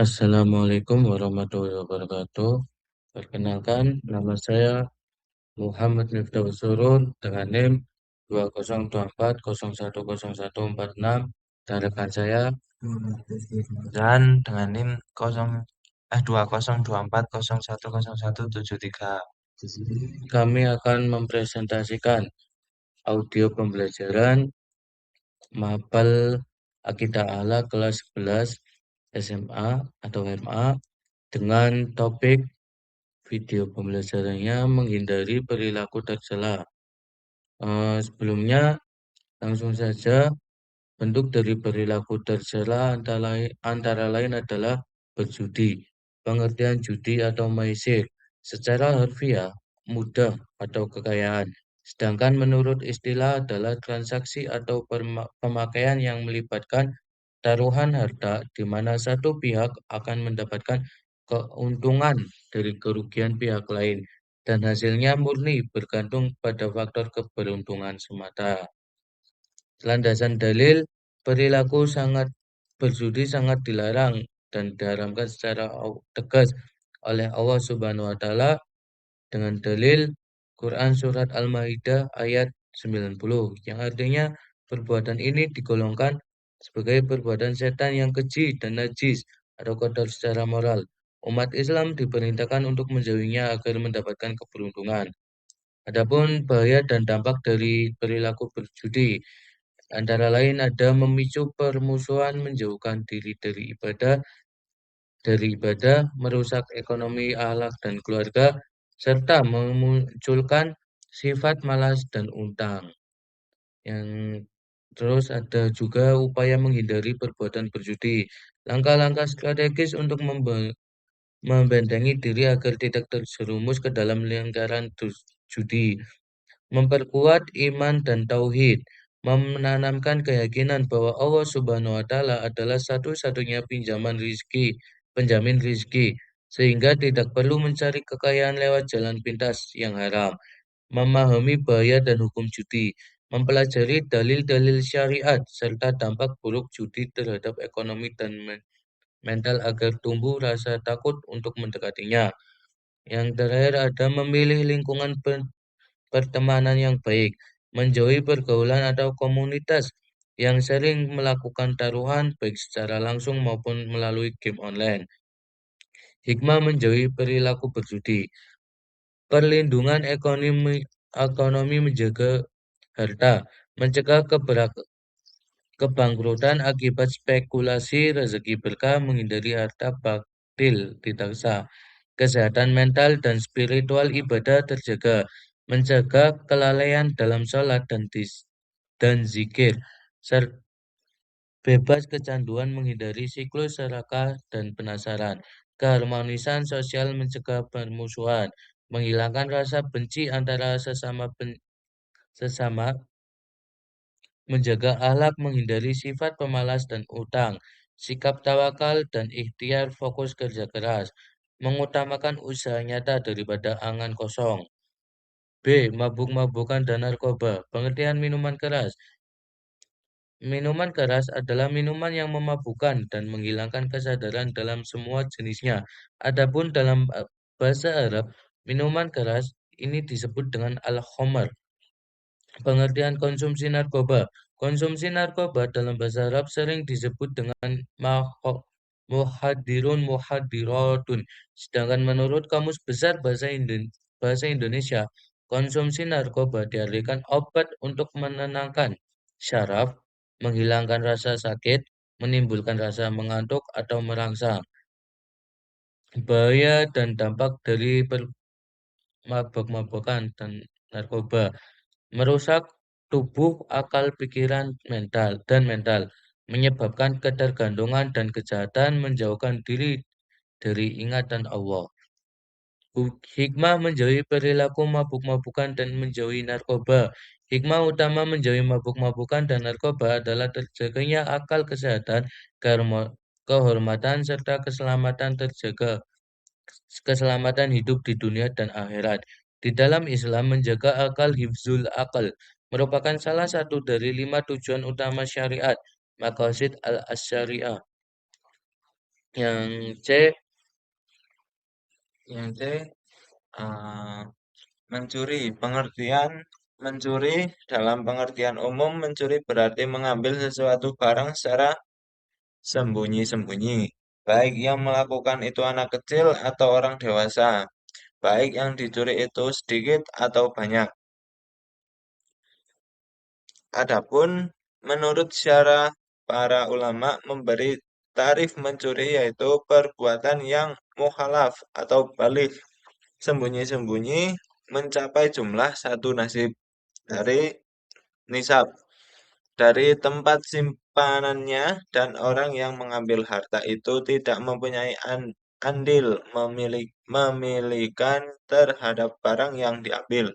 Assalamualaikum warahmatullahi wabarakatuh. Perkenalkan, nama saya Muhammad Miftahul Surur dengan NIM 2024010146 dan rekan saya Dan dengan NIM 2024010173. kami akan mempresentasikan audio pembelajaran Mapel Akidah Allah kelas 11 SMA atau MA dengan topik video pembelajarannya menghindari perilaku tercela. Sebelumnya langsung saja. Bentuk dari perilaku tercela antara lain adalah berjudi, pengertian judi atau maisir, secara harfiah, mudah atau kekayaan. Sedangkan menurut istilah adalah transaksi atau pemakaian yang melibatkan taruhan harta di mana satu pihak akan mendapatkan keuntungan dari kerugian pihak lain dan hasilnya murni bergantung pada faktor keberuntungan semata. Landasan dalil, perilaku sangat berjudi sangat dilarang dan diharamkan secara tegas oleh Allah Subhanahu wa taala dengan dalil Quran surat Al-Maidah ayat 90 yang artinya perbuatan ini digolongkan sebagai perbuatan setan yang keji dan najis atau kotor secara moral. Umat Islam diperintahkan untuk menjauhinya agar mendapatkan keberuntungan. Adapun bahaya dan dampak dari perilaku berjudi antara lain ada memicu permusuhan, menjauhkan diri dari ibadah, merusak ekonomi, akhlak dan keluarga, serta memunculkan sifat malas dan utang. Yang terus ada juga upaya menghindari perbuatan berjudi. Langkah-langkah strategis untuk membentengi diri agar tidak terjerumus ke dalam lingkaran judi. Memperkuat iman dan tauhid, menanamkan keyakinan bahwa Allah Subhanahu wa taala adalah satu-satunya penjamin rizki, sehingga tidak perlu mencari kekayaan lewat jalan pintas yang haram. Memahami bahaya dan hukum judi, mempelajari dalil-dalil syariat serta dampak buruk judi terhadap ekonomi dan mental agar tumbuh rasa takut untuk mendekatinya. Yang terakhir ada memilih lingkungan pertemanan yang baik, menjauhi pergaulan atau komunitas yang sering melakukan taruhan baik secara langsung maupun melalui game online. Hikmah menjauhi perilaku berjudi. Perlindungan ekonomi menjaga harta, mencegah kebangkrutan akibat spekulasi rezeki berkah, menghindari harta batil tidak sah. Kesehatan mental dan spiritual ibadah terjaga, menjaga kelalaian dalam sholat dan zikir, serta bebas kecanduan, menghindari siklus serakah dan penasaran, keharmonisan sosial, mencegah permusuhan, menghilangkan rasa benci antara sesama, menjaga akhlak, menghindari sifat pemalas dan utang, sikap tawakal dan ikhtiar fokus kerja keras, mengutamakan usaha nyata daripada angan kosong. B. Mabuk-mabukan dan narkoba. Pengertian minuman keras. Minuman keras adalah minuman yang memabukkan dan menghilangkan kesadaran dalam semua jenisnya. Adapun dalam bahasa Arab, minuman keras ini disebut dengan al-khamar. Pengertian konsumsi narkoba. Konsumsi narkoba dalam bahasa Arab sering disebut dengan muhadiratun. Sedangkan menurut Kamus Besar Bahasa Indonesia, konsumsi narkoba diartikan obat untuk menenangkan syaraf, menghilangkan rasa sakit, menimbulkan rasa mengantuk atau merangsang. Bahaya dan dampak dari mabuk-mabukan dan narkoba merusak tubuh, akal, pikiran, mental, menyebabkan ketergantungan dan kejahatan, menjauhkan diri dari ingatan Allah. Hikmah menjauhi perilaku mabuk-mabukan dan menjauhi narkoba. Hikmah utama menjauhi mabuk-mabukan dan narkoba adalah terjaganya akal, kesehatan, kehormatan, serta keselamatan hidup di dunia dan akhirat. Di dalam Islam, menjaga akal hifzul akal merupakan salah satu dari 5 tujuan utama syariat, maqasid al-syariah. Yang C, Yang C, eh, mencuri. Pengertian mencuri dalam pengertian umum, mencuri berarti mengambil sesuatu barang secara sembunyi-sembunyi. Baik yang melakukan itu anak kecil atau orang dewasa. Baik yang dicuri itu sedikit atau banyak. Adapun menurut syarah para ulama memberi tarif mencuri yaitu perbuatan yang mukhalaf atau balik sembunyi-sembunyi mencapai jumlah satu nasib dari nisab dari tempat simpanannya dan orang yang mengambil harta itu tidak mempunyai andil memilikan terhadap barang yang diambil.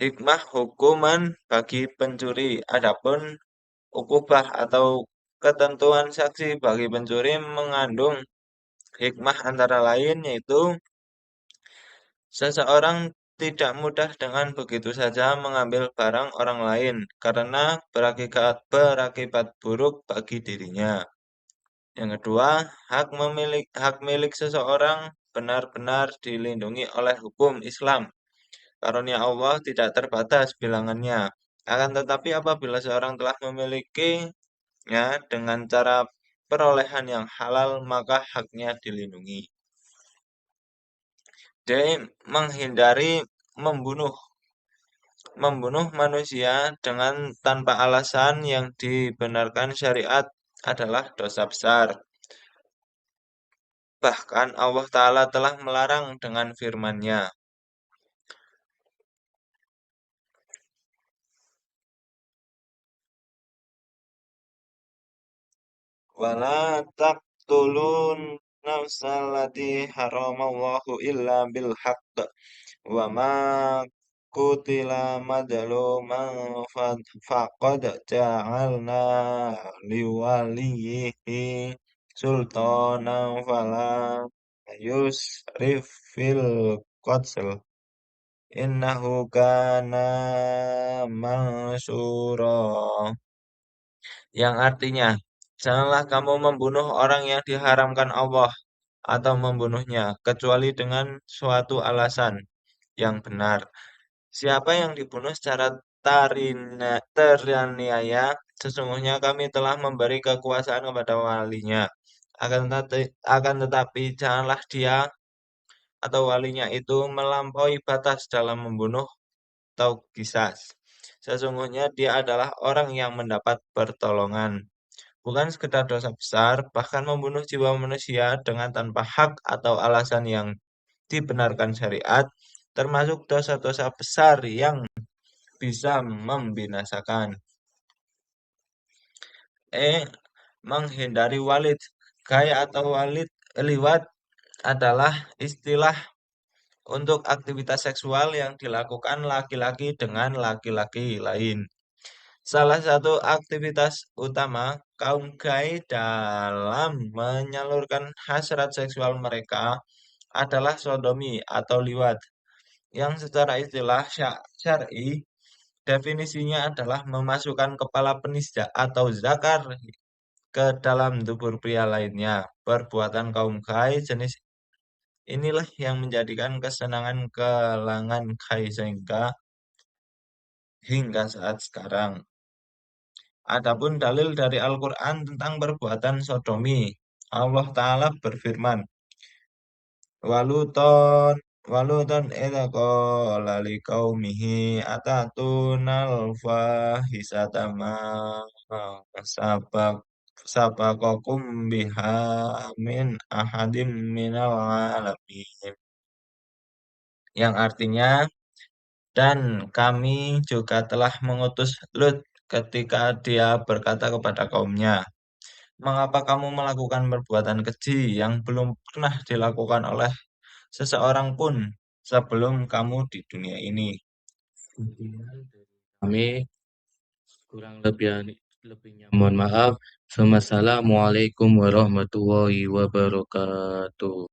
Hikmah hukuman bagi pencuri. Adapun ukubah atau ketentuan saksi bagi pencuri mengandung hikmah antara lain yaitu seseorang tidak mudah dengan begitu saja mengambil barang orang lain karena berakibat buruk bagi dirinya. Yang kedua, hak milik seseorang benar-benar dilindungi oleh hukum Islam. Karunia Allah tidak terbatas bilangannya. Akan tetapi apabila seorang telah memilikinya dengan cara perolehan yang halal, maka haknya dilindungi. D. Menghindari membunuh. Membunuh manusia dengan tanpa alasan yang dibenarkan syariat adalah dosa besar. Bahkan Allah Ta'ala telah melarang dengan firman-Nya. Wala taqtulun nafsallati haramallahu illa bil haqq wa ma kutila madluman faqad ja'alna liwaliyihi sultanan fala yusrif fil qatl innahu kana mansura, yang artinya janganlah kamu membunuh orang yang diharamkan Allah atau membunuhnya kecuali dengan suatu alasan yang benar. Siapa yang dibunuh secara teraniaya, sesungguhnya kami telah memberi kekuasaan kepada walinya. Akan tetapi janganlah dia atau walinya itu melampaui batas dalam membunuh atau kisas. Sesungguhnya dia adalah orang yang mendapat pertolongan. Bukan sekedar dosa besar, bahkan membunuh jiwa manusia dengan tanpa hak atau alasan yang dibenarkan syariat, termasuk dosa-dosa besar yang bisa membinasakan. Menghindari walid. Gaya atau liwat adalah istilah untuk aktivitas seksual yang dilakukan laki-laki dengan laki-laki lain. Salah satu aktivitas utama kaum gay dalam menyalurkan hasrat seksual mereka adalah sodomi atau liwat, yang secara istilah syar'i definisinya adalah memasukkan kepala penis atau zakar ke dalam tubuh pria lainnya. Perbuatan kaum gay jenis inilah yang menjadikan kesenangan kalangan gay sehingga hingga saat sekarang. Adapun dalil dari Al-Quran tentang perbuatan sodomi, Allah Ta'ala berfirman, Waluton, waluton idza qala liqaumihi atatunal fahisata ma sabaq sabaqakum biha min ahadim minal alamin. Yang artinya, dan kami juga telah mengutus Lut ketika dia berkata kepada kaumnya, mengapa kamu melakukan perbuatan keji yang belum pernah dilakukan oleh seseorang pun sebelum kamu di dunia ini? sekian dari kami, kurang lebihnya mohon maaf. Wassalamualaikum warahmatullahi wabarakatuh.